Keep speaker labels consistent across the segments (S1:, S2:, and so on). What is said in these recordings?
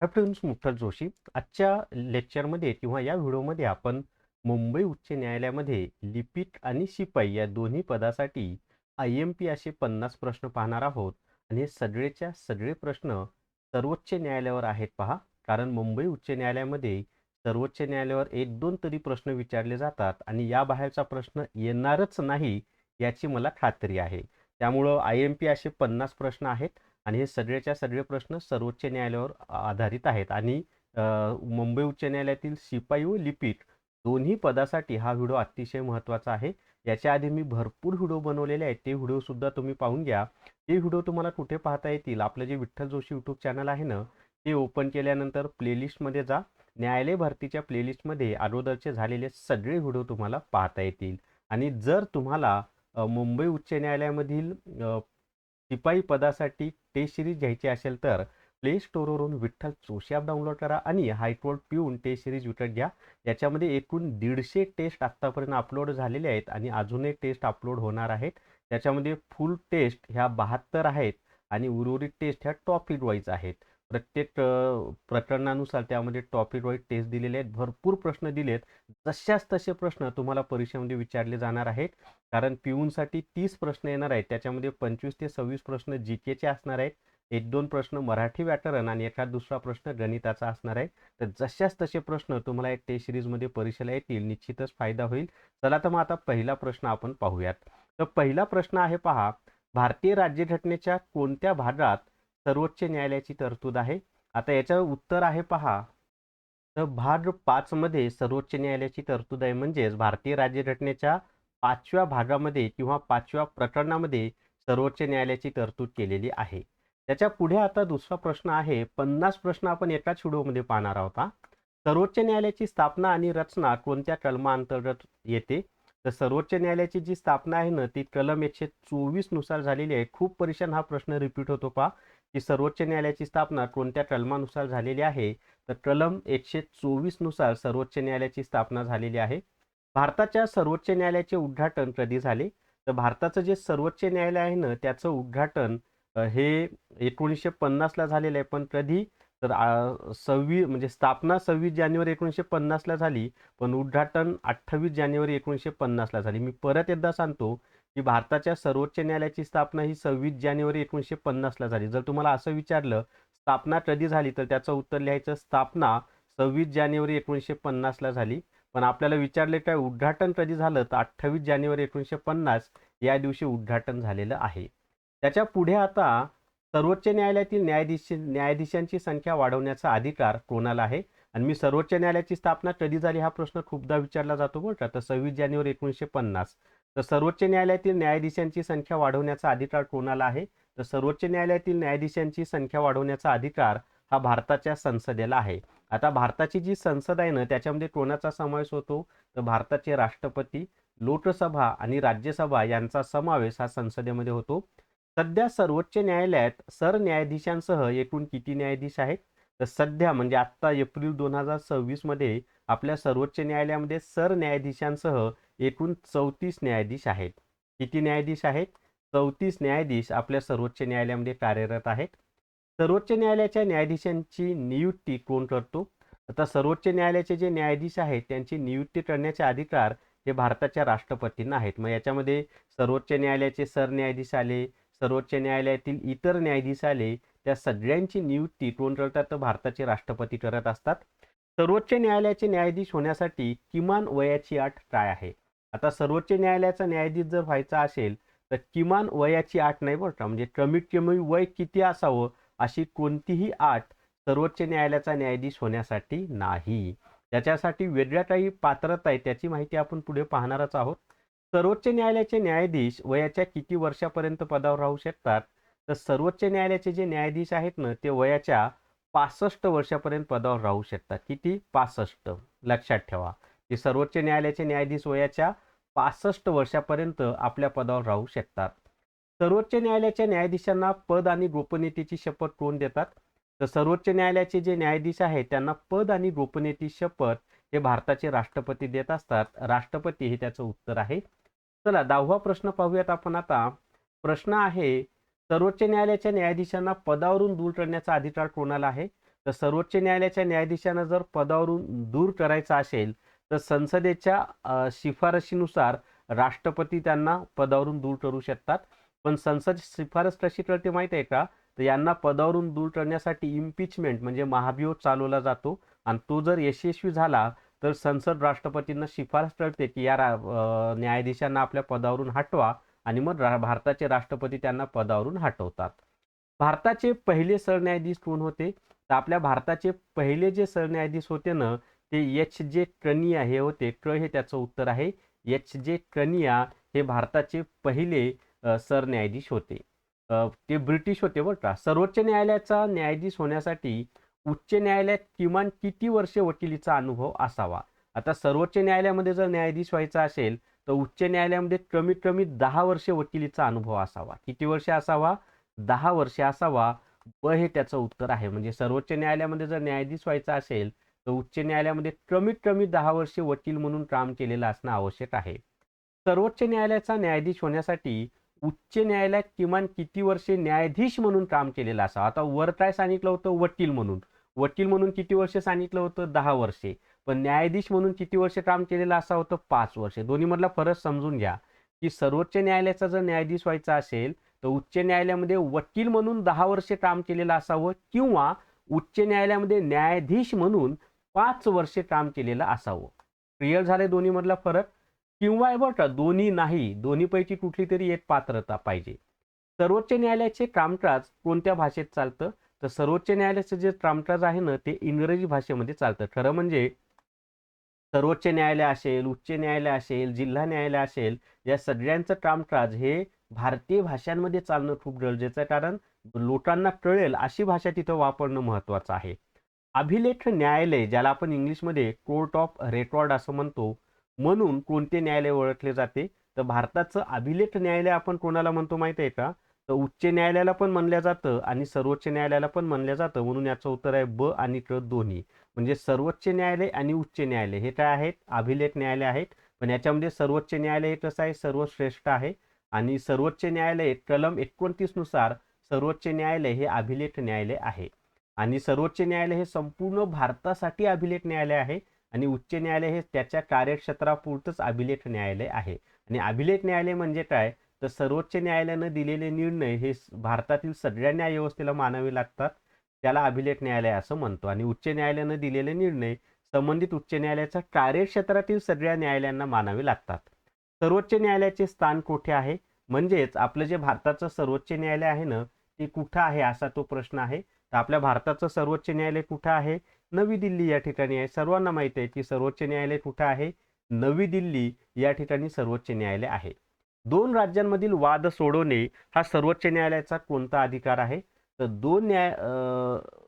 S1: Friends, Mukta Joshi. आजच्या लेक्चरमध्ये किंवा या व्हिडिओमध्ये आपण मुंबई उच्च न्यायालयामध्ये लिपिक आणि शिपाई या दोन्ही पदासाठी IMP असे 50 प्रश्न पाहणार आहोत. आणि हे सगळेच्या सगळे प्रश्न सर्वोच्च न्यायालयावर आहेत पहा. कारण मुंबई उच्च न्यायालयामध्ये सर्वोच्च न्यायालयावर एक दोन तरी प्रश्न विचारले जातात आणि या बाहेरचा प्रश्न येणारच नाही याची मला खात्री आहे. त्यामुळं IMP असे 50 प्रश्न आहेत आणि हे सगळेच्या सगळे प्रश्न सर्वोच्च न्यायालयावर आधारित आहेत. आणि मुंबई उच्च न्यायालयातील शिपाई व लिपिक दोन्ही पदासाठी हा व्हिडिओ अतिशय महत्त्वाचा आहे. याच्या आधी मी भरपूर व्हिडिओ बनवलेले आहेत, ते व्हिडिओ सुद्धा तुम्ही पाहून घ्या. ते व्हिडिओ तुम्हाला कुठे पाहता येतील? आपलं जे विठ्ठल जोशी यूट्यूब चॅनल आहे ना, ते ओपन केल्यानंतर प्लेलिस्टमध्ये जा. न्यायालय भरतीच्या प्लेलिस्टमध्ये अगोदरचे झालेले सगळे व्हिडिओ तुम्हाला पाहता येतील. आणि जर तुम्हाला मुंबई उच्च न्यायालयामधील शिपाई पदासाठी टेस्ट सिरीज घ्यायची असेल तर प्ले स्टोअरवरून विठ्ठल जोशी ॲप डाउनलोड करा आणि हायकोर्ट पिऊन टेस्ट सिरीज विकत घ्या. याच्यामध्ये एकूण 150 टेस्ट आत्तापर्यंत अपलोड झालेले आहेत आणि अजूनही टेस्ट अपलोड होणार आहेत. त्याच्यामध्ये फुल टेस्ट ह्या 72 आहेत आणि उर्वरित टेस्ट ह्या टॉपिक वाईज आहेत. प्रत्येक प्रकरणानुसार त्यामध्ये टॉपिक वाईज टेस्ट दिलेले आहेत. भरपूर प्रश्न दिलेत. जशाच तसे प्रश्न तुम्हाला परीक्षेमध्ये विचारले जाणार आहेत. कारण पिऊनसाठी 30 प्रश्न येणार आहेत. त्याच्यामध्ये 25 ते 26 प्रश्न GKचे असणार आहेत. एक दोन प्रश्न मराठी व्याकरण आणि एखाद दुसरा प्रश्न गणिताचा असणार आहे. तर जशाच तसे प्रश्न तुम्हाला एक टेस्ट सिरीजमध्ये परीक्षेला येतील, निश्चितच फायदा होईल. चला तर मग आता पहिला प्रश्न आपण पाहूयात. तर पहिला प्रश्न आहे पहा, भारतीय राज्यघटनेच्या कोणत्या भागात सर्वोच्च न्यायालयाची तरतूद आहे? आता याचं उत्तर आहे पहा, तर भाग 5 मध्ये सर्वोच्च न्यायालयाची तरतूद आहे. म्हणजेच भारतीय राज्यघटनेच्या 5व्या भागामध्ये किंवा 5व्या प्रकरणामध्ये सर्वोच्च न्यायालयाची तरतूद केलेली आहे. त्याच्या पुढे आता दुसरा प्रश्न आहे. 50 प्रश्न आपण एकाच व्हिडिओमध्ये पाहणार आहोत. सर्वोच्च न्यायालयाची स्थापना आणि रचना कोणत्या कलमाअंतर्गत येते? तर सर्वोच्च न्यायालयाची जी स्थापना आहे ना, ती कलम 124 नुसार झालेली आहे. खूप परीक्षण हा प्रश्न रिपीट होतो पहा, की सर्वोच्च न्यायालयाची स्थापना कोणत्या कलमानुसार झालेली आहे? तर कलम 124 नुसार सर्वोच्च न्यायालयाची स्थापना झालेली आहे. भारताच्या सर्वोच्च न्यायालयाचे उद्घाटन कधी झाले? तर भारताचं जे सर्वोच्च न्यायालय आहे ना, त्याचं उद्घाटन हे 1950 ला झालेलं आहे. पण कधी? तर 26 म्हणजे स्थापना 26 जानेवारी 1950 ला झाली, पण उद्घाटन 28 जानेवारी 1950 ला झाली. मी परत एकदा सांगतो की भारताच्या सर्वोच्च न्यायालयाची स्थापना ही 26 जानेवारी 1950 ला झाली. जर तुम्हाला असं विचारलं स्थापना कधी झाली, तर त्याचं उत्तर लिहायचं स्थापना 26 जानेवारी 1950 ला झाली. पण आपल्याला विचारले काय उद्घाटन कधी झालं, तर 28 जानेवारी 1950 या दिवशी उद्घाटन झालेलं आहे. त्याच्या पुढे आता सर्वोच्च न्यायालयातील न्यायाधीशांची संख्या वाढवण्याचा अधिकार कोणाला आहे? आणि मी सर्वोच्च न्यायालयाची स्थापना कधी झाली हा प्रश्न खूपदा विचारला जातो बरं का. तर 26 जानेवारी 1950. तर सर्वोच्च न्यायालयातील न्यायाधीशांची संख्या वाढवण्याचा अधिकार कोणाला आहे? तर सर्वोच्च न्यायालयातील न्यायाधीशांची संख्या वाढवण्याचा अधिकार हा भारताच्या संसदेला आहे. आता भारताची जी संसद आहे ना, त्याच्यामध्ये कोणाचा समावेश होतो? तर भारताचे राष्ट्रपती, लोकसभा आणि राज्यसभा यांचा समावेश हा संसदेमध्ये होतो. सध्या सर्वोच्च न्यायालयात सरन्यायाधीशांसह एकूण किती न्यायाधीश आहेत? तर सध्या म्हणजे आत्ता एप्रिल 2026 मध्ये आपल्या सर्वोच्च न्यायालयामध्ये सरन्यायाधीशांसह एकूण 34 न्यायाधीश आहेत. किती न्यायाधीश आहेत? 34 न्यायाधीश आपल्या सर्वोच्च न्यायालयामध्ये कार्यरत आहेत. सर्वोच्च न्यायालयाच्या न्यायाधीशांची नियुक्ती कोण करतो? आता सर्वोच्च न्यायालयाचे जे न्यायाधीश आहेत त्यांची नियुक्ती करण्याचे अधिकार हे भारताच्या राष्ट्रपतींना आहेत. मग याच्यामध्ये सर्वोच्च न्यायालयाचे सरन्यायाधीश आले, सर्वोच्च न्यायालयातील इतर न्यायाधीश आले, त्या सगळ्यांची नियुक्ती कोण करतात? तर भारताचे राष्ट्रपती करत असतात. सर्वोच्च न्यायालयाचे न्यायाधीश होण्यासाठी किमान वयाची अट काय आहे? आता सर्वोच्च न्यायालयाचा न्यायाधीश जर व्हायचा असेल तर किमान वयाची अट नाही बरं का. म्हणजे कमीत कमी वय किती असावं अशी कोणतीही अट सर्वोच्च न्यायालयाचा न्यायाधीश होण्यासाठी नाही. त्याच्यासाठी वेगळ्या काही पात्रता आहे, त्याची माहिती आपण पुढे पाहणारच आहोत. सर्वोच्च न्यायालयाचे न्यायाधीश वयाच्या किती वर्षापर्यंत पदावर राहू शकतात? तर सर्वोच्च न्यायालयाचे जे न्यायाधीश आहेत ना, ते वयाच्या 65 वर्षापर्यंत पदावर राहू शकतात. किती? 65. लक्षात ठेवा, की सर्वोच्च न्यायालयाचे न्यायाधीश वयाच्या 65 वर्षापर्यंत आपल्या पदावर राहू शकतात. सर्वोच्च न्यायालयाच्या न्यायाधीशांना पद आणि गोपनीयतेची शपथ कोण देतात? तर सर्वोच्च न्यायालयाचे जे न्यायाधीश आहेत त्यांना पद आणि गोपनीयतेची शपथ हे भारताचे राष्ट्रपती देत असतात. राष्ट्रपती हे त्याचं उत्तर आहे. चला 10वा प्रश्न पाहूयात आपण आता. प्रश्न आहे, सर्वोच्च न्यायालयाच्या न्यायाधीशांना पदावरून दूर करण्याचा अधिकार कोणाला आहे? तर सर्वोच्च न्यायालयाच्या न्यायाधीशांना जर पदावरून दूर करायचं असेल तर संसदेच्या शिफारशीनुसार राष्ट्रपती त्यांना पदावरून दूर करू शकतात. पण संसद शिफारस कशी करते माहिती आहे का? तर यांना पदावरून दूर करण्यासाठी इम्पिचमेंट म्हणजे महाभियोग चालवला जातो आणि तो जर यशस्वी झाला तर संसद राष्ट्रपतींना शिफारस करते की या न्यायाधीशांना आपल्या पदावरून हटवा आणि मग भारताचे राष्ट्रपती त्यांना पदावरून हटवतात. भारताचे पहिले सरन्यायाधीश कोण होते? तर आपल्या भारताचे पहिले जे सरन्यायाधीश होते ना ते एच जे कनिया हे होते. हे त्याचं उत्तर आहे. एच जे कनिया हे भारताचे पहिले सरन्यायाधीश होते. ते ब्रिटिश होते बरं का. सर्वोच्च न्यायालयाचा न्यायाधीश होण्यासाठी उच्च न्यायालयात किमान किती वर्षे वकिलीचा अनुभव असावा? आता सर्वोच्च न्यायालयामध्ये जर न्यायाधीश व्हायचा असेल तर उच्च न्यायालयामध्ये कमीत कमी 10 वर्षे वकिलीचा अनुभव असावा. किती वर्षे असावा? 10 वर्षे असावा. हे त्याचं उत्तर आहे. म्हणजे सर्वोच्च न्यायालयामध्ये जर न्यायाधीश व्हायचा असेल तर उच्च न्यायालयामध्ये कमीत कमी 10 वर्षे वकील म्हणून काम केलेलं असणं आवश्यक आहे. सर्वोच्च न्यायालयाचा न्यायाधीश होण्यासाठी उच्च न्यायालयात किमान किती वर्षे न्यायाधीश म्हणून काम केलेलं असावं? आता वर काय सांगितलं होतं? वकील म्हणून. वकील म्हणून किती वर्षे सांगितलं होतं? 10 वर्षे. पण न्यायाधीश म्हणून किती वर्षे काम केलेलं असावं होतं? 5 वर्षे. दोन्हीमधला फरक समजून घ्या की सर्वोच्च न्यायालयाचा जर न्यायाधीश व्हायचा असेल तर उच्च न्यायालयामध्ये वकील म्हणून 10 वर्षे काम केलेलं असावं किंवा उच्च न्यायालयामध्ये न्यायाधीश म्हणून 5 वर्षे काम केलेलं असावं. क्लिअर झाले दोन्हीमधला फरक? किंवा बरं का दोन्ही नाही, दोन्हीपैकी कुठली तरी एक पात्रता पाहिजे. सर्वोच्च न्यायालयाचे कामकाज कोणत्या भाषेत चालतं? तर सर्वोच्च न्यायालयाचं जे कामकाज आहे ना ते इंग्रजी भाषेमध्ये चालतं. खरं म्हणजे सर्वोच्च न्यायालय असेल, उच्च न्यायालय असेल, जिल्हा न्यायालय असेल, या सगळ्यांचं कामकाज हे भारतीय भाषांमध्ये चालणं खूप गरजेचं आहे. कारण लोकांना कळेल अशी भाषा तिथं वापरणं महत्त्वाचं आहे. अभिलेख न्यायालय ज्याला आपण इंग्लिशमध्ये कोर्ट ऑफ रेकॉर्ड असं म्हणतो, म्हणून कोणते न्यायालय ओळखले जाते? तर भारताचं अभिलेख न्यायालय आपण कोणाला म्हणतो माहिती आहे का? तर उच्च न्यायालयाला पण म्हणलं जातं आणि सर्वोच्च न्यायालयाला पण म्हणलं जातं. म्हणून याचं उत्तर आहे ब आणि क दोन्ही. म्हणजे सर्वोच्च न्यायालय आणि उच्च न्यायालय हे काय आहेत? अभिलेख न्यायालय आहेत. पण याच्यामध्ये सर्वोच्च न्यायालय हे कसं आहे? सर्वश्रेष्ठ आहे आणि सर्वोच्च न्यायालय कलम 29 नुसार सर्वोच्च न्यायालय हे अभिलेख न्यायालय आहे. आणि सर्वोच्च न्यायालय हे संपूर्ण भारतासाठी अभिलेख न्यायालय आहे आणि उच्च न्यायालय हे त्याच्या कार्यक्षेत्रापुरतंच अभिलेख न्यायालय आहे. आणि अभिलेख न्यायालय म्हणजे काय? तर सर्वोच्च न्यायालयानं दिलेले निर्णय हे भारतातील सगळ्या न्यायव्यवस्थेला मानावे लागतात. त्याला अभिलेख न्यायालय असं म्हणतो. आणि उच्च न्यायालयानं दिलेले निर्णय संबंधित उच्च न्यायालयाच्या कार्यक्षेत्रातील सगळ्या न्यायालयांना मानावे लागतात. सर्वोच्च न्यायालयाचे स्थान कुठे आहे? म्हणजेच आपलं जे भारताचं सर्वोच्च न्यायालय आहे ना ते कुठं आहे असा तो प्रश्न आहे. तर आपल्या भारताचं सर्वोच्च न्यायालय कुठं आहे? नवी दिल्ली या ठिकाणी आहे. सर्वांना माहिती आहे की सर्वोच्च न्यायालय कुठं आहे? नवी दिल्ली या ठिकाणी सर्वोच्च न्यायालय आहे. 2 राज्यांमधील वाद सोडवणे हा सर्वोच्च न्यायालयाचा कोणता अधिकार आहे? तर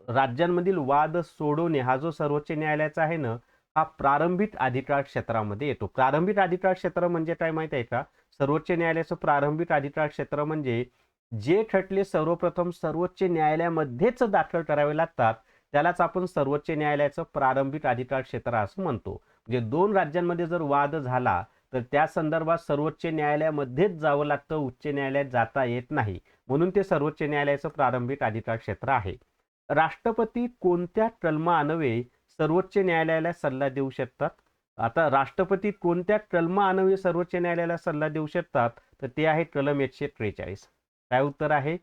S1: राज्यांमधील वाद सोडवणे हा जो सर्वोच्च न्यायालयाचा आहे ना हा प्रारंभिक अधिकार क्षेत्रामध्ये येतो. प्रारंभिक अधिकार क्षेत्र म्हणजे काय माहिती आहे का? सर्वोच्च न्यायालयाचं प्रारंभिक अधिकार क्षेत्र म्हणजे जे खटले सर्वप्रथम सर्वोच्च न्यायालयामध्येच दाखल करावे लागतात त्यालाच आपण सर्वोच्च न्यायालयाचं प्रारंभिक अधिकार क्षेत्र असं म्हणतो. म्हणजे 2 राज्यांमध्ये जर वाद झाला तर त्या संदर्भात सर्वोच्च न्यायालयामध्येच जावं लागतं, उच्च न्यायालयात जाता येत नाही. म्हणून ते सर्वोच्च न्यायालयाचं प्रारंभिक अधिकार क्षेत्र आहे. राष्ट्रपती कोणत्या कलमान्वये सर्वोच्च न्यायालयाला सल्ला देऊ शकतात? आता राष्ट्रपती कोणत्या कलमान्वये सर्वोच्च न्यायालयाला सल्ला देऊ शकतात? तर ते आहे कलम 143. काय उत्तर आहे?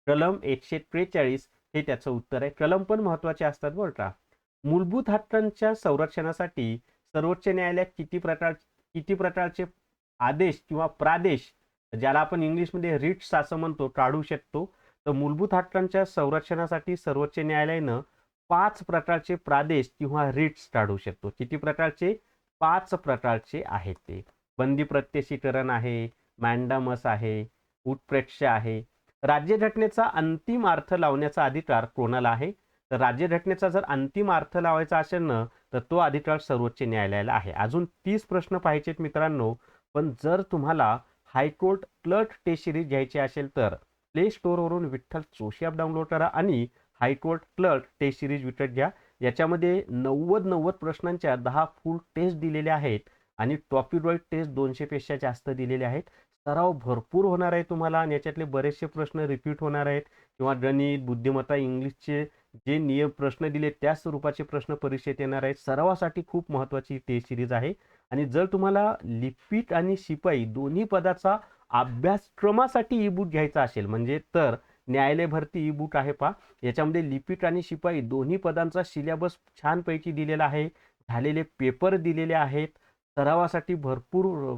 S1: कलम 143 हे त्याचं उत्तर आहे. कलम पण महत्त्वाचे असतात बरं का. मूलभूत हक्कांच्या संरक्षणासाठी सर्वोच्च न्यायालयात किती प्रकारचे आदेश किंवा प्रादेश ज्याला आपण इंग्लिशमध्ये रिट्स असं म्हणतो काढू शकतो? तर मूलभूत हक्कांच्या संरक्षणासाठी सर्वोच्च न्यायालयानं 5 प्रकारचे प्रादेश किंवा रिट्स काढू शकतो. किती प्रकारचे? 5 प्रकारचे आहेत ते. बंदी प्रत्यक्षीकरण आहे, मॅन्डामस आहे, उत्प्रेक्ष आहे. राज्यघटनेचा अंतिम अर्थ लावण्याचा अधिकार कोणाला आहे? तर राज्यघटनेचा जर अंतिम अर्थ लावायचा असेल ना तर तो अधिकार सर्वोच्च न्यायालयाला आहे. अजून 30 प्रश्न पाहिजेत मित्रांनो. पण जर तुम्हाला हायकोर्ट क्लर्क टेस्ट सिरीज घ्यायची असेल तर प्ले स्टोअरवरून विठ्ठल जोशी ॲप डाउनलोड करा आणि हायकोर्ट क्लर्क टेस्ट सिरीज विकत घ्या. याच्यामध्ये 90 प्रश्नांच्या 10 फुल टेस्ट दिलेल्या आहेत आणि टॉपिक वाईज टेस्ट 200 पेक्षा जास्त दिलेले आहेत. सराव भरपूर होणार आहे तुम्हाला आणि याच्यातले बरेचसे प्रश्न रिपीट होणार आहेत. किंवा गणित, बुद्धिमत्ता, इंग्लिशचे जे नियम प्रश्न दिले त्या स्वरूपाचे प्रश्न परीक्षेत येणार आहेत. सरावासाठी खूप महत्त्वाची टेस्ट सिरीज आहे. आणि जर तुम्हाला लिपिक आणि शिपाई दोन्ही पदाचा अभ्यासक्रमासाठी ई बुक घ्यायचा असेल म्हणजे तर न्यायालय भरती ई बुक आहे पहा. याच्यामध्ये लिपिक आणि शिपाई दोन्ही पदांचा सिलेबस छानपैकी दिलेला आहे. झालेले पेपर दिलेले आहेत. सरावासाठी भरपूर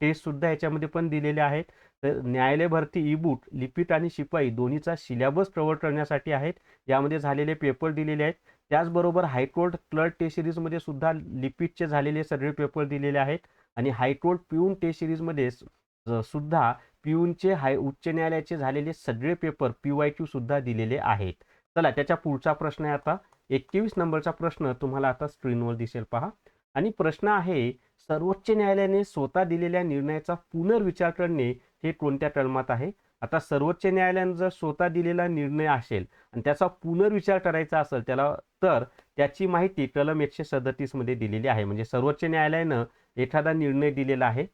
S1: टेस्ट सुद्धा याच्यामध्ये पण दिलेले आहेत. तर न्यायालय भरती ई बुक लिपिक आणि शिपाई दोन्हीचा सिलेबस कव्हर करण्यासाठी आहेत. यामध्ये झालेले पेपर दिलेले आहेत. त्याचबरोबर हायकोर्ट क्लर्क टेस्ट सिरीजमध्ये सुद्धा लिपिकचे झालेले सगळे पेपर दिलेले आहेत. आणि हायकोर्ट पिऊन टेस्ट सिरीजमध्ये सुद्धा पिऊनचे उच्च न्यायालयाचे झालेले सगळे पेपर PYQ सुद्धा दिलेले आहेत. चला त्याच्या पुढचा प्रश्न आहे आता 21 नंबरचा प्रश्न तुम्हाला आता स्क्रीनवर दिसेल पहा. आणि प्रश्न आहे सर्वोच्च न्यायालयाने स्वतः दिलेल्या निर्णयाचा पुनर्विचार करणे हे कोणत्या कलमात आहे. आता सर्वोच्च न्यायालयाने जर स्वतः दिलेला निर्णय असेल आणि त्याचा पुनर्विचार करायचा असेल त्याला तर त्याची माहिती कलम 137 मध्ये दिलेली आहे. म्हणजे सर्वोच्च न्यायालयानं एखादा निर्णय दिलेला आहे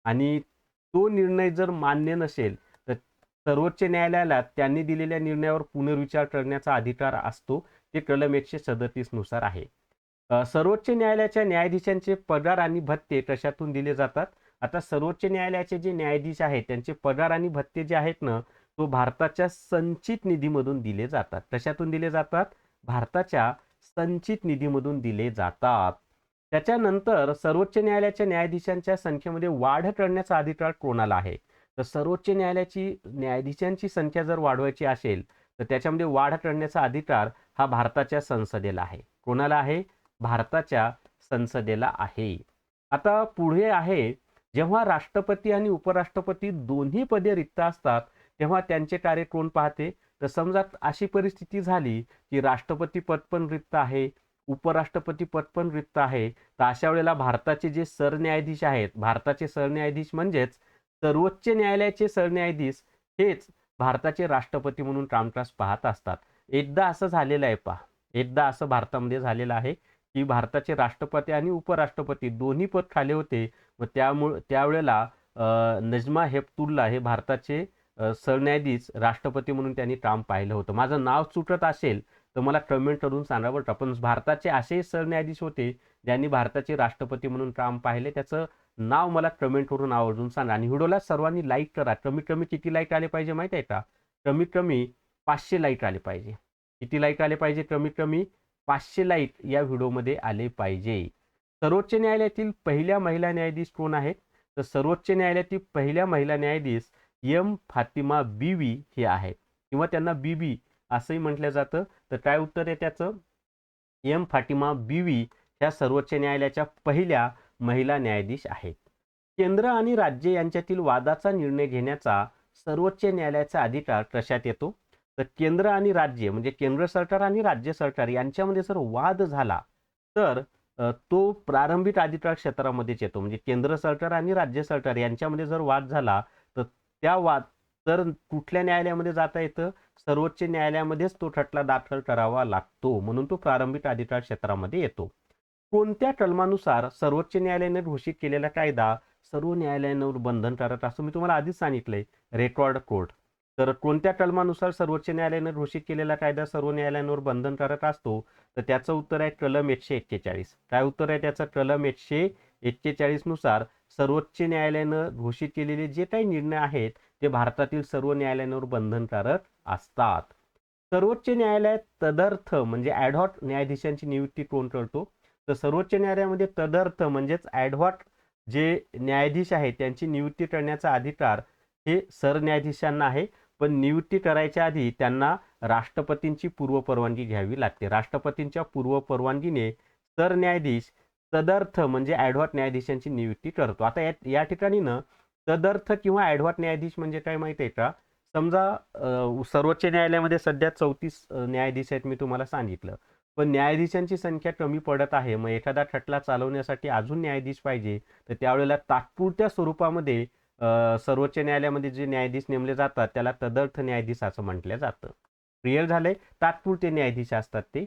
S1: आणि तो निर्णय जर मान्य नसेल तर सर्वोच्च न्यायालयाला त्यांनी दिलेल्या निर्णयावर पुनर्विचार करण्याचा अधिकार असतो. ते कलम 137 नुसार आहे. सर्वोच्च न्यायालयाच्या न्यायाधीशांचे पगार आणि भत्ते कशातून दिले जातात. आता सर्वोच्च न्यायालयाचे जे न्यायाधीश आहेत त्यांचे पगार आणि भत्ते जे आहेत ना तो भारताच्या संचित निधीमधून दिले जातात. कशातून दिले जातात. भारताच्या संचित निधीमधून दिले जातात. त्याच्यानंतर सर्वोच्च न्यायालयाच्या न्यायाधीशांच्या संख्येमध्ये वाढ करण्याचा अधिकार कोणाला आहे. तर सर्वोच्च न्यायालयाची न्यायाधीशांची संख्या जर वाढवायची असेल तर त्याच्यामध्ये वाढ करण्याचा अधिकार हा भारताच्या संसदेला आहे. कोणाला आहे. भारताच्या संसदेला आहे. आता पुढे आहे जेव्हा राष्ट्रपती आणि उपराष्ट्रपती दोन्ही पदे रिक्त असतात तेव्हा त्यांचे कार्य कोण पाहते. तर समजा अशी परिस्थिती झाली की राष्ट्रपती पद पण रिक्त आहे उपराष्ट्रपती पद पण रिक्त आहे तर अशा वेळेला भारताचे जे सरन्यायाधीश आहेत भारताचे सरन्यायाधीश म्हणजेच सर्वोच्च न्यायालयाचे सरन्यायाधीश हेच भारताचे राष्ट्रपती म्हणून कामकाज पाहत असतात. एकदा असं झालेलं आहे पहा. एकदा असं भारतामध्ये झालेलं आहे की भारताचे राष्ट्रपती आणि उपराष्ट्रपती दोन्ही पद खाली होते. व त्यावेळेला नजमा हेपतुल्ला हे भारताचे सरन्यायाधीश राष्ट्रपती म्हणून त्यांनी काम पाहिलं होतं. माझं नाव चुकत असेल तर मला कमेंट करून सांगा बरं का. पण भारताचे असे सरन्यायाधीश होते ज्यांनी भारताचे राष्ट्रपती म्हणून काम पाहिले. त्याचं नाव मला कमेंट करून आवर्जून सांगा. आणि व्हिडिओला सर्वांनी लाईक करा. कमीत कमी किती लाईक आले पाहिजे माहिती आहे का. कमीत कमी 500 लाईक आले पाहिजे. किती लाईक आले पाहिजे. कमीत कमी 500 लाईक या व्हिडिओमध्ये आले पाहिजे. सर्वोच्च न्यायालयातील पहिल्या महिला न्यायाधीश कोण आहेत. तर सर्वोच्च न्यायालयातील पहिल्या महिला न्यायाधीश एम फातिमा बीवी हे आहेत किंवा त्यांना बीबी असंही म्हटलं जातं. तर काय उत्तर आहे त्याचं. एम फातिमा बीवी ह्या सर्वोच्च न्यायालयाच्या पहिल्या महिला न्यायाधीश आहेत. केंद्र आणि राज्य यांच्यातील वादाचा निर्णय घेण्याचा सर्वोच्च न्यायालयाचा अधिकार कशात येतो. तर केंद्र आणि राज्य म्हणजे केंद्र सरकार आणि राज्य सरकार यांच्यामध्ये जर वाद झाला तर तो प्रारंभिक अधिकार क्षेत्रामध्येच येतो. म्हणजे केंद्र सरकार आणि राज्य सरकार यांच्यामध्ये जर वाद झाला तर त्या वाद तर कुठल्या न्यायालयामध्ये जाता येतं. सर्वोच्च न्यायालयामध्येच तो खटला दाखल करावा लागतो म्हणून तो प्रारंभिक अधिकार क्षेत्रामध्ये येतो. कोणत्या कलमानुसार सर्वोच्च न्यायालयाने घोषित केलेला कायदा सर्व न्यायालयांवर बंधनकारक असतो. मी तुम्हाला आधीच सांगितलंय रेकॉर्ड कोर्ट. तर कोणत्या कलमानुसार सर्वोच्च न्यायालयाने घोषित केलेला कायदा सर्व न्यायालयांवर बंधनकारक असतो. तर त्याचं उत्तर आहे कलम 141. काय उत्तर आहे त्याचं. कलम 141 नुसार सर्वोच्च न्यायालयानं घोषित केलेले जे काही निर्णय आहेत ते भारतातील सर्व न्यायालयांवर बंधनकारक असतात. सर्वोच्च न्यायालयात तदर्थ म्हणजे ॲडहॉक न्यायाधीशांची नियुक्ती कोण करतो. तर सर्वोच्च न्यायालयामध्ये तदर्थ म्हणजेच ॲडहॉक जे न्यायाधीश आहेत त्यांची नियुक्ती करण्याचा अधिकार हे सरन्यायाधीशांना आहे. पण नियुक्ती करायच्या आधी त्यांना राष्ट्रपतींची पूर्वपरवानगी घ्यावी लागते. राष्ट्रपतींच्या पूर्वपरवानगीने सरन्यायाधीश तदर्थ म्हणजे ॲडहॉक न्यायाधीशांची नियुक्ती करतो. आता या ठिकाणी ना तदर्थ किंवा ॲडहॉक न्यायाधीश म्हणजे काय माहिती आहे का. समजा सर्वोच्च न्यायालयामध्ये सध्या 34 न्यायाधीश आहेत मी तुम्हाला सांगितलं. पण न्यायाधीशांची संख्या कमी पडत आहे. मग एखादा खटला चालवण्यासाठी अजून न्यायाधीश पाहिजे तर त्यावेळेला तात्पुरत्या स्वरूपामध्ये सर्वोच्च न्यायालयामध्ये जे न्यायाधीश नेमले जातात त्याला तदर्थ न्यायाधीश असं म्हटलं जातं. क्लिअर झालंय. तात्पुरते न्यायाधीश असतात ते.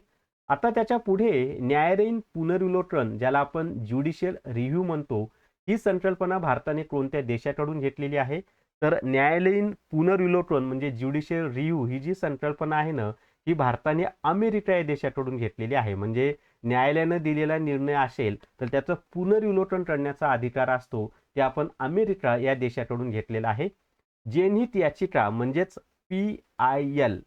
S1: आता त्याच्या पुढे न्यायालयीन पुनर्विलोकन ज्याला आपण ज्युडिशियल रिव्ह्यू म्हणतो ही संकल्पना भारताने कोणत्या देशाकडून घेतलेली आहे. तर न्यायालयीन पुनर्विलोकन म्हणजे ज्युडिशियल रिव्ह्यू ही जी संकल्पना आहे ना, ही भारताने अमेरिका या देशाकडून घेतलेली आहे. म्हणजे न्यायालयानं दिलेला निर्णय असेल तर त्याचं पुनर्विलोकन करण्याचा अधिकार असतो, ते आपण अमेरिका या देशाकडून घेतलेला आहे. जनहित याचिका म्हणजेच PIL.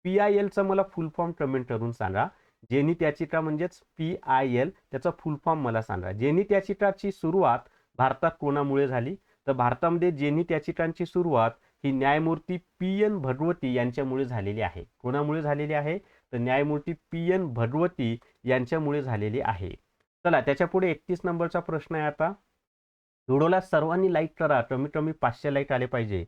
S1: PILचा मला फुल फॉर्म कमेंट करून सांगा. जनहित याचिका म्हणजेच PIL, त्याचा फुल फॉर्म मला सांगा. जनहित याचिकाची सुरुवात भारतात कोणामुळे झाली? तर भारतामध्ये जनहित याचिकांची सुरुवात ही न्यायमूर्ती PN भगवती यांच्यामुळे झालेली आहे. कोणामुळे झालेली आहे? तर न्यायमूर्ती PN भगवती यांच्यामुळे झालेली आहे. चला त्याच्या पुढे 31 नंबरचा प्रश्न आहे आता. व्हिडिओला सर्वांनी लाईक करा, कमीत कमी 500 लाईक आले पाहिजे.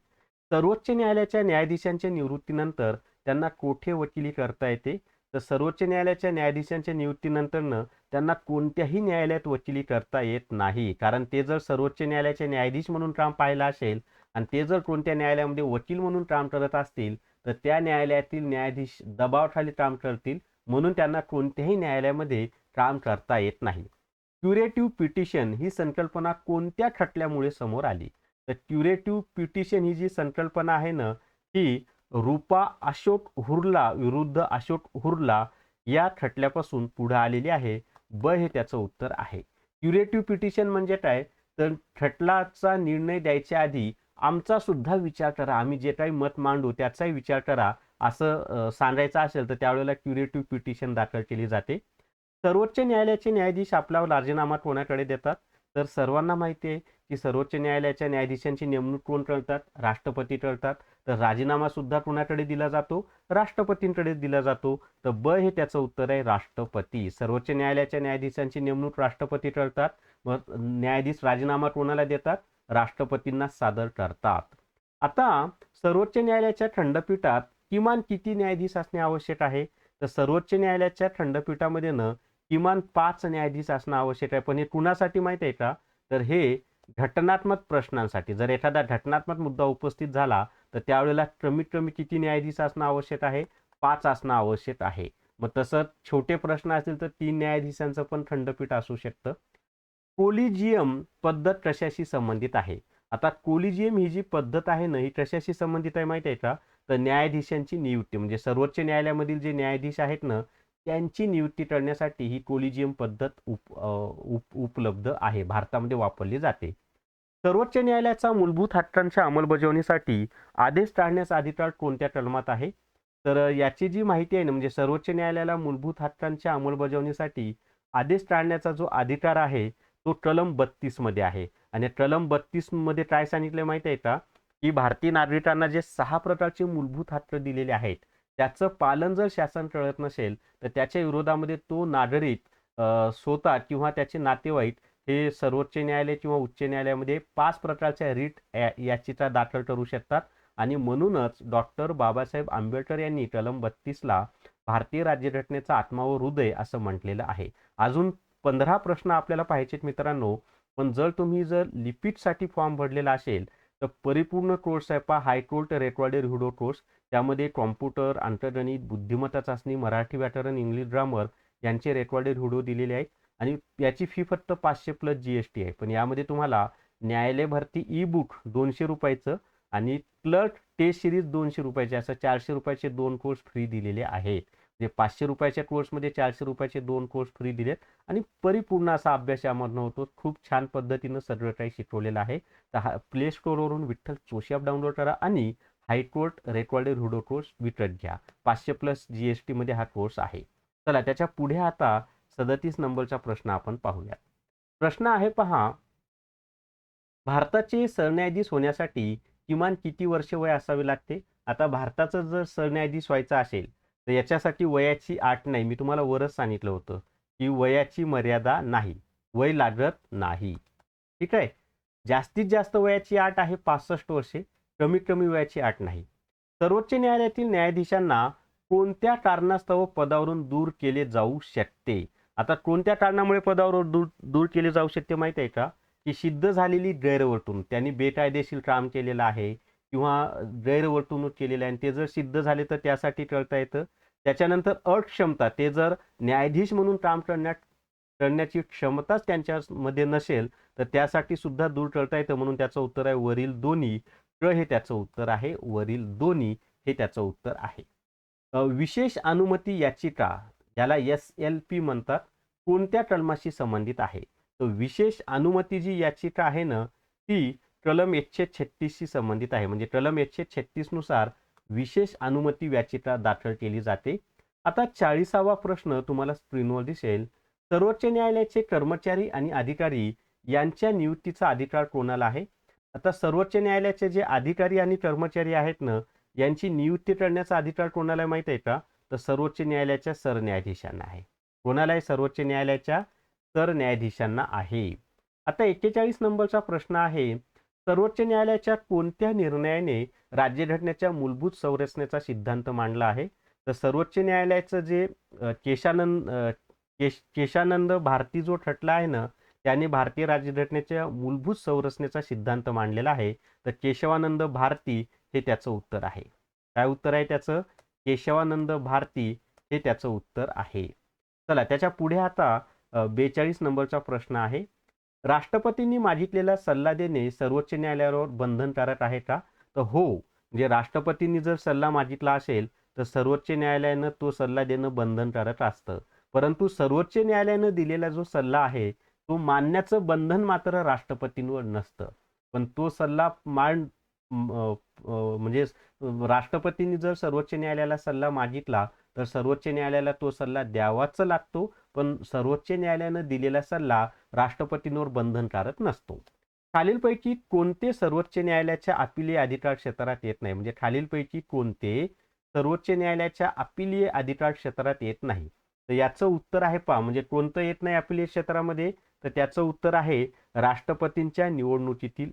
S1: सर्वोच्च न्यायालयाच्या न्यायाधीशांच्या निवृत्तीनंतर त्यांना कोठे वकिली करता येते? तर सर्वोच्च न्यायालयाच्या न्यायाधीशांच्या निवृत्तीनंतरनं त्यांना कोणत्याही न्यायालयात वकिली करता येत नाही. कारण ते जर सर्वोच्च न्यायालयाचे न्यायाधीश म्हणून काम पाहिलं असेल आणि ते जर कोणत्या न्यायालयामध्ये वकील म्हणून काम करत असतील तर त्या न्यायालयातील न्यायाधीश दबावाखाली काम करतील, म्हणून त्यांना कोणत्याही न्यायालयामध्ये काम करता येत नाही. क्युरेटिव्ह पिटिशन ही संकल्पना कोणत्या खटल्यामुळे समोर आली? तर क्युरेटिव्ह पिटिशन ही जी संकल्पना आहे ना, ही रूपा अशोक हुर्ला विरुद्ध अशोक हुर्ला या खटल्यापासून पुढे आलेली आहे. ब हे त्याचं उत्तर आहे. क्युरेटिव्ह पिटिशन म्हणजे काय? तर खटल्याचा निर्णय द्यायच्या आधी आमचा सुद्धा विचार करा, आम्ही जे काही मत मांडू त्याचाही विचार करा, असं सांगायचं असेल तर त्यावेळेला क्युरेटिव्ह पिटिशन दाखल केली जाते. सर्वोच्च न्यायालयाचे न्यायाधीश आपला राजीनामा कोणाकडे देतात? तर सर्वांना माहिती आहे की सर्वोच्च न्यायालयाच्या न्यायाधीशांची नेमणूक कोण करतात? राष्ट्रपती करतात. तर राजीनामा सुद्धा कोणाकडे दिला जातो? राष्ट्रपतींकडे दिला जातो. तर ब हे त्याचं उत्तर आहे, राष्ट्रपती. सर्वोच्च न्यायालयाच्या न्यायाधीशांची नेमणूक राष्ट्रपती करतात. मग न्यायाधीश राजीनामा कोणाला देतात? राष्ट्रपतींना सादर करतात. आता सर्वोच्च न्यायालयाच्या खंडपीठात किमान किती न्यायाधीश असणे आवश्यक आहे? तर सर्वोच्च न्यायालयाच्या खंडपीठामध्ये किमान 5 न्यायाधीश असणं आवश्यक आहे. पण हे कुणासाठी माहिती आहे का? तर हे घटनात्मक प्रश्नांसाठी. जर एखादा घटनात्मक मुद्दा उपस्थित झाला तर त्यावेळेला कमीत कमी किती न्यायाधीश असणं आवश्यक आहे? 5 असणं आवश्यक आहे. मग तसं छोटे प्रश्न असतील तर 3 न्यायाधीशांचं पण खंडपीठ असू शकतं. कोलिजियम पद्धत कशाशी संबंधित आहे? आता कोलिजियम ही जी पद्धत आहे ना, ही कशाशी संबंधित आहे माहिती आहे का? तर न्यायाधीशांची नियुक्ती म्हणजे सर्वोच्च न्यायालयामधील जे न्यायाधीश आहेत ना, त्यांची नियुक्ती करण्यासाठी ही कोलिजियम पद्धत उपलब्ध आहे, भारतामध्ये वापरली जाते. सर्वोच्च न्यायालयाचा मूलभूत हक्कांच्या अंमलबजावणीसाठी आदेश काढण्याचा अधिकार कोणत्या कलमात आहे? तर याची जी माहिती आहे ना, म्हणजे सर्वोच्च न्यायालयाला मूलभूत हक्कांच्या अंमलबजावणीसाठी आदेश काढण्याचा जो अधिकार आहे तो कलम 32 मध्ये आहे. आणि कलम 32 मध्ये काय सांगितलं माहिती आहे का? की भारतीय नागरिकांना जे 6 प्रकारचे मूलभूत हक्क दिलेले आहेत त्याचं पालन जर शासन करत नसेल तर त्याच्या विरोधामध्ये तो नागरिक स्वतः किंवा त्याचे नातेवाईक हे सर्वोच्च न्यायालय किंवा उच्च न्यायालयामध्ये 5 प्रकारच्या रिट याचिका दाखल करू शकतात. आणि म्हणूनच डॉक्टर बाबासाहेब आंबेडकर यांनी कलम 32ला भारतीय राज्यघटनेचा आत्मा व हृदय असं म्हटलेलं आहे. अजून 15 प्रश्न आपल्याला पाहिजेत मित्रांनो. पण जर तुम्ही लिपिकसाठी फॉर्म भरलेला असेल तर परिपूर्ण कोर्स आहे पहा, हायकोर्ट रेकॉर्डेड व्हिडिओ कोर्स. त्यामध्ये कॉम्प्युटर, अंकगणित, बुद्धिमत्ता चाचणी, मराठी व्याकरण, इंग्लिश ग्रामर यांचे रेकॉर्डेड व्हिडिओ दिलेले आहेत. आणि याची फी फक्त 500 प्लस GST आहे. पण यामध्ये तुम्हाला न्यायालय भरती ई बुक 200 रुपयाचं आणि क्लर्क टेस्ट सिरीज 200 रुपयाचे, असं 400 रुपयाचे 2 कोर्स फ्री दिलेले आहेत. म्हणजे 500 रुपयाच्या कोर्समध्ये 400 रुपयाचे 2 कोर्स फ्री दिलेत आणि परिपूर्ण असा अभ्यास यामधनं होतो. खूप छान पद्धतीनं सगळं काही शिकवलेलं आहे. तर हा प्ले स्टोअरवरून विठ्ठल जोशी ॲप डाउनलोड करा आणि हायकोर्ट रेकॉर्डेड व्हिडिओ कोर्स विकत घ्या. 500 प्लस GST मध्ये हा कोर्स आहे. चला त्याच्या पुढे आता 37 नंबरचा प्रश्न आपण पाहूया. प्रश्न आहे पहा, भारताचे सरन्यायाधीश होण्यासाठी किमान किती वर्ष वय असावे लागते? आता भारताचं जर सरन्यायाधीश व्हायचं असेल तर याच्यासाठी वयाची अट नाही. मी तुम्हाला वरच सांगितलं होतं की वयाची मर्यादा नाही, वय लागत नाही. ठीक आहे. जास्तीत जास्त वयाची अट आहे 65 वर्षे, कमीत कमी वयाची अट नाही. सर्वोच्च न्यायालयातील न्यायाधीशांना कोणत्या कारणास्तव पदावरून दूर केले जाऊ शकते? आता कोणत्या कारणामुळे पदावर दूर केले जाऊ शकते माहिती आहे का? की सिद्ध झालेली गैरवर्तणूक, त्यांनी बेकायदेशीर काम केलेलं आहे किंवा गैरवर्तणूक केलेली आहे आणि ते जर सिद्ध झाले तर त्यासाठी करता येतं. त्याच्यानंतर अक्षमता, ते जर न्यायाधीश म्हणून काम करण्याची क्षमताच त्यांच्यामध्ये नसेल तर त्यासाठी सुद्धा दूर करता येतं. म्हणून त्याचं उत्तर आहे वरील दोन्ही. क हे त्याचं उत्तर आहे, वरील दोन्ही हे त्याचं उत्तर आहे. विशेष अनुमती याचिका याला SLP म्हणतात, कोणत्या कलमाशी संबंधित आहे? तर विशेष अनुमती जी याचिका आहे ना, ती कलम 136 शी संबंधित आहे. म्हणजे कलम 136 नुसार विशेष अनुमती याचिका दाखल केली जाते. आता 40वा प्रश्न तुम्हाला स्क्रीनवर दिसेल. सर्वोच्च न्यायालयाचे कर्मचारी आणि अधिकारी यांच्या नियुक्तीचा अधिकार कोणाला आहे? आता सर्वोच्च न्यायालयाचे जे अधिकारी आणि कर्मचारी आहेत ना, यांची नियुक्ती करण्याचा अधिकार कोणाला माहित आहे का? तर सर्वोच्च न्यायालयाच्या सरन्यायाधीशांना आहे. कोणाला आहे? सर्वोच्च न्यायालयाच्या सरन्यायाधीशांना आहे. आता 41 नंबरचा प्रश्न आहे. सर्वोच्च न्यायालयाच्या कोणत्या निर्णयाने राज्यघटनेच्या मूलभूत संरचनेचा सिद्धांत मांडला आहे? तर सर्वोच्च न्यायालयाचं जे केशानंद भारती जो खटला आहे ना, त्याने भारतीय राज्यघटनेच्या मूलभूत संरचनेचा सिद्धांत मांडलेला आहे. तर केशवानंद भारती हे त्याचं उत्तर आहे. काय उत्तर आहे त्याचं? केशवानंद भारती हे त्याचं उत्तर आहे. चला त्याच्या पुढे आता 42 नंबरचा प्रश्न आहे. राष्ट्रपतींनी मागितलेला सल्ला देणे सर्वोच्च न्यायालयावर बंधनकारक आहे का? तर हो, म्हणजे राष्ट्रपतींनी जर सल्ला मागितला असेल तर सर्वोच्च न्यायालयानं तो सल्ला देणं बंधनकारक असतं. परंतु सर्वोच्च न्यायालयानं दिलेला जो सल्ला आहे तो मानण्याचं बंधन मात्र राष्ट्रपतींवर नसतं. पण तो सल्ला म्हणजे राष्ट्रपतींनी जर सर्वोच्च न्यायालयाला सल्ला मागितला तर सर्वोच्च न्यायालयाला तो सल्ला द्यावाच लागतो. पण सर्वोच्च न्यायालयानं दिलेला सल्ला राष्ट्रपतींवर बंधनकारक नसतो. खालीलपैकी कोणते सर्वोच्च न्यायालयाच्या अपीलीय अधिकार क्षेत्रात येत नाही? म्हणजे खालीलपैकी कोणते सर्वोच्च न्यायालयाच्या अपीलीय अधिकार क्षेत्रात येत नाही? तर याचं उत्तर आहे पहा, म्हणजे कोणतं येत नाही अपीलीय क्षेत्रामध्ये? तर त्याचं उत्तर आहे राष्ट्रपतींच्या निवडणुकीतील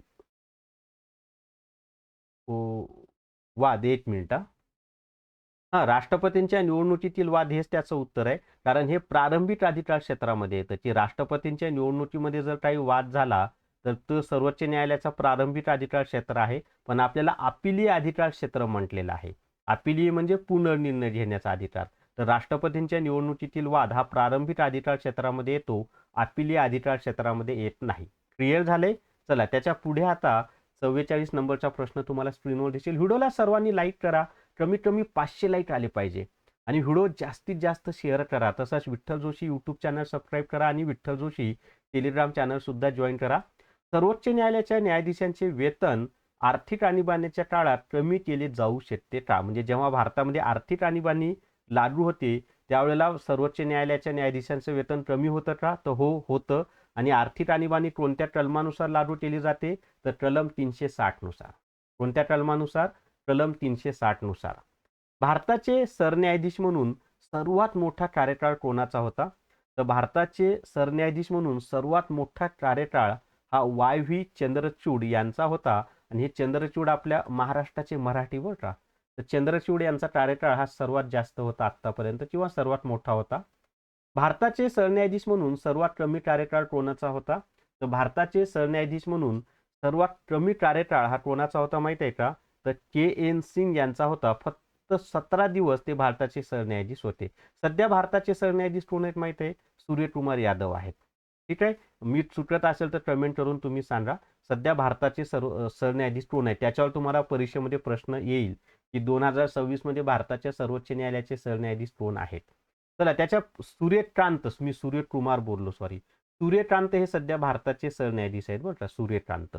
S1: वाद. एक मिनिट हा. राष्ट्रपतींच्या निवडणुकीतील वाद हेच त्याचं उत्तर आहे. कारण हे प्रारंभिक अधिकार क्षेत्रामध्ये येतं की राष्ट्रपतींच्या निवडणुकीमध्ये जर काही वाद झाला तर तो सर्वोच्च न्यायालयाचा प्रारंभिक अधिकार क्षेत्र आहे. पण आपल्याला अपीलीय अधिकार क्षेत्र म्हटलेलं आहे. अपीलीय म्हणजे पुनर्निर्णय घेण्याचा अधिकार. तर राष्ट्रपतींच्या निवडणुकीतील वाद हा प्रारंभिक अधिकार क्षेत्रामध्ये येतो, अपीलीय अधिकार क्षेत्रामध्ये येत नाही. क्लिअर झाले? चला त्याच्या पुढे आता 44 नंबरचा प्रश्न तुम्हाला स्क्रीनवर दिसेल. व्हिडिओला सर्वांनी लाईक करा. कमीत कमी 500 लाईक आले पाहिजे आणि व्हिडिओ जास्तीत जास्त शेअर करा. तसाच Vitthal Joshi YouTube channel subscribe करा आणि विठ्ठल जोशी टेलिग्राम चॅनल सुद्धा जॉईन करा. सर्वोच्च न्यायालयाच्या न्यायाधीशांचे वेतन आर्थिक आणीबाणीच्या काळात कमी केले जाऊ शकते का? म्हणजे जेव्हा भारतामध्ये आर्थिक आणीबाणी लागू होते त्यावेळेला सर्वोच्च न्यायालयाच्या न्यायाधीशांचं वेतन कमी होतं का? तर हो, होतं. आणि आर्थिक आणीबाणी कोणत्या कलमानुसार लागू केली जाते? तर कलम 360 नुसार. कोणत्या कलमानुसार? कलम 360 नुसार. भारताचे सरन्यायाधीश म्हणून सर्वात मोठा कार्यकाळ कोणाचा होता? तर भारताचे सरन्यायाधीश म्हणून सर्वात मोठा कार्यकाळ हा Y.V. चंद्रचूड यांचा होता. आणि हे चंद्रचूड आपल्या महाराष्ट्राचे मराठी बरं का. तर चंद्रचूड यांचा कार्यकाळ हा सर्वात जास्त होता आतापर्यंत किंवा सर्वात मोठा होता. भारताचे सरन्यायाधीश म्हणून सर्वात कमी कार्यकाळ कोणाचा होता? तर भारताचे सरन्यायाधीश म्हणून सर्वात कमी कार्यकाळ हा कोणाचा होता माहित आहे का? तर KN सिंग यांचा होता. फक्त 17 दिवस ते भारताचे सरन्यायाधीश होते. सध्या भारताचे सरन्यायाधीश कोण आहेत माहित आहे? सूर्यकुमार यादव आहेत. ठीक आहे. मी चुकत असेल तर कमेंट करून तुम्ही सांगा. सध्या भारताचे सरन्यायाधीश कोण आहेत? त्याच्यावर तुम्हाला परीक्षेमध्ये प्रश्न येईल की 2026 मध्ये भारताच्या सर्वोच्च न्यायालयाचे सरन्यायाधीश कोण आहेत. चला त्याच्या सूर्यकुमार बोललो, सॉरी. सूर्यकांत हे सध्या भारताचे सरन्यायाधीश आहेत बरं का, सूर्यकांत.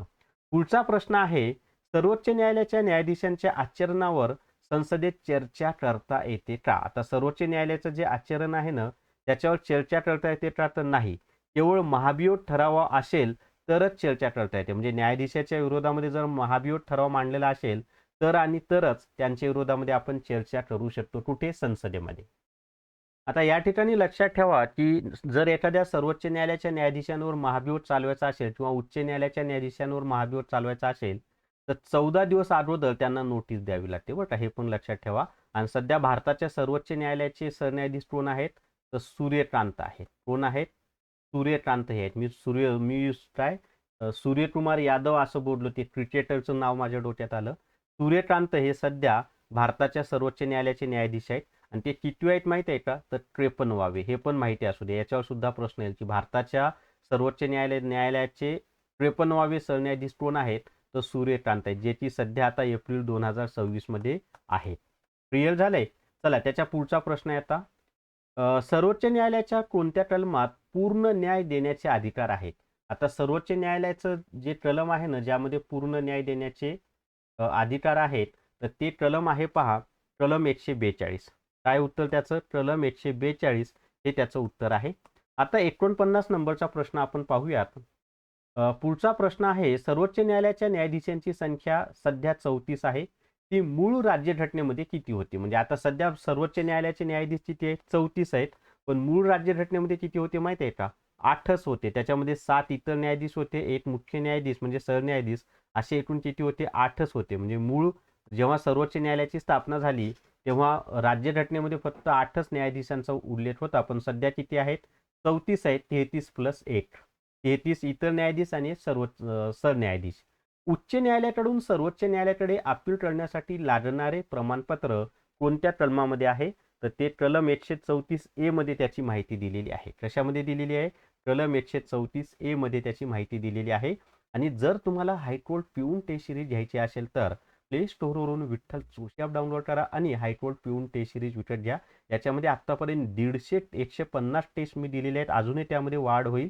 S1: पुढचा प्रश्न आहे. सर्वोच्च न्यायालयाच्या न्यायाधीशांच्या आचरणावर संसदेत चर्चा करता येते का? आता सर्वोच्च न्यायालयाचं जे आचरण आहे ना त्याच्यावर चर्चा करता येते का? तर नाही. केवळ महाभियोग ठराव असेल तरच चर्चा करता येते. म्हणजे न्यायाधीशाच्या विरोधामध्ये जर महाभियोग ठराव मांडलेला असेल तर आणि तरच त्यांच्या विरोधामध्ये आपण चर्चा करू शकतो. कुठे? संसदेमध्ये. आता या ठिकाणी लक्षात ठेवा की जर एखाद्या सर्वोच्च न्यायालयाच्या न्यायाधीशांवर महाभियोग चालवायचा असेल किंवा उच्च न्यायालयाच्या न्यायाधीशांवर महाभियोग चालवायचा असेल तर 14 दिवस अगोदर त्यांना नोटीस द्यावी लागते बरं का. हे पण लक्षात ठेवा. आणि सध्या भारताच्या सर्वोच्च न्यायालयाचे सरन्यायाधीश कोण आहेत? तर सूर्यकांत आहेत. कोण आहेत? सूर्यकांत हे आहेत. मी काय सूर्यकुमार यादव असं बोललो, ते क्रिकेटरचं नाव माझ्या डोक्यात आलं. सूर्यकांत हे सध्या भारताच्या सर्वोच्च न्यायालयाचे न्यायाधीश आहेत. आणि ते किती आहेत माहिती आहे का? तर 53वे. हे पण माहिती असू दे. याच्यावर सुद्धा प्रश्न येईल की भारताच्या सर्वोच्च न्यायालयाचे 53वे सरन्यायाधीश कोण आहेत? तर सूर्यकांत आहे, ज्याची सध्या आता एप्रिल 2026 मध्ये आहे. क्लिअर झालंय? चला त्याच्या पुढचा प्रश्न आहे आता. सर्वोच्च न्यायालयाच्या कोणत्या कलमात पूर्ण न्याय देण्याचे अधिकार आहेत? आता सर्वोच्च न्यायालयाचं जे कलम आहे ना, ज्यामध्ये पूर्ण न्याय देण्याचे अधिकार आहेत, तर ते कलम आहे पहा, कलम 142. काय उत्तर त्याचं? कलम 142 हे त्याचं उत्तर आहे. आता 49 नंबरचा प्रश्न आपण पाहूयात. पुढचा प्रश्न आहे, सर्वोच्च न्यायालयाच्या न्यायाधीशांची संख्या सध्या 34 आहे. ती मूळ राज्यघटनेमध्ये किती होती? म्हणजे आता सध्या सर्वोच्च न्यायालयाचे न्यायाधीश किती आहेत? 34 आहेत. पण मूळ राज्यघटनेमध्ये किती होते माहिती आहे का? 8च होते. त्याच्यामध्ये 7 इतर न्यायाधीश होते, एक मुख्य न्यायाधीश म्हणजे सरन्यायाधीश, असे एकूण किती होते? 8च होते. म्हणजे मूळ जेव्हा सर्वोच्च न्यायालयाची स्थापना झाली तेव्हा राज्यघटनेमध्ये फक्त 8च न्यायाधीशांचा उल्लेख होता. पण सध्या किती आहेत? 34 आहेत. 33 प्लस 1. 33 इतर न्यायाधीश आणि सरन्यायाधीश. उच्च न्यायालयाकडून सर्वोच्च न्यायालयाकडे अपील करण्यासाठी लागणारे प्रमाणपत्र कोणत्या कलमामध्ये आहे? तर ते कलम 134A मध्ये त्याची माहिती दिलेली आहे. कशामध्ये दिलेली आहे? कलम 134A मध्ये त्याची माहिती दिलेली आहे. आणि जर तुम्हाला हायकोर्ट पिऊन टेस्ट सिरीज घ्यायची असेल तर प्ले स्टोअरवरून विठ्ठल जोशी ॲप डाउनलोड करा आणि हायकोर्ट पिऊन टेस्ट सिरीज विकत घ्या. याच्यामध्ये आत्तापर्यंत 150 टेस्ट मी दिलेले आहेत. अजूनही त्यामध्ये वाढ होईल.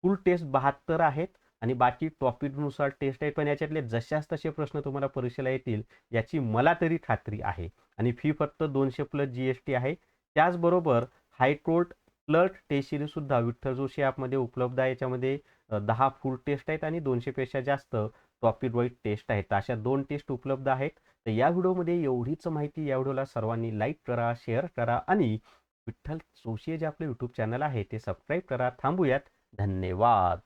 S1: फुल टेस्ट 72 आहेत आणि बाकी टॉपिकनुसार टेस्ट आहेत. पण याच्यातले जशाच तसे प्रश्न तुम्हाला परीक्षेला येतील याची मला तरी खात्री आहे. आणि फी फक्त 200 प्लस GST आहे. त्याचबरोबर हायकोर्ट प्लस टेस्ट सिरीज सुद्धा विठ्ठल जोशी ॲपमध्ये उपलब्ध आहे. याच्यामध्ये 10 फुल टेस्ट आहेत आणि 200 पेक्षा जास्त टॉपिक वाईज टेस्ट आहेत. अशा 2 टेस्ट उपलब्ध आहेत. तर या व्हिडिओमध्ये एवढीच माहिती. या व्हिडिओला सर्वांनी लाईक करा, शेअर करा आणि विठ्ठल जोशी जे आपले यूट्यूब चॅनल आहे ते सबस्क्राईब करा. थांबूयात. धन्यवाद.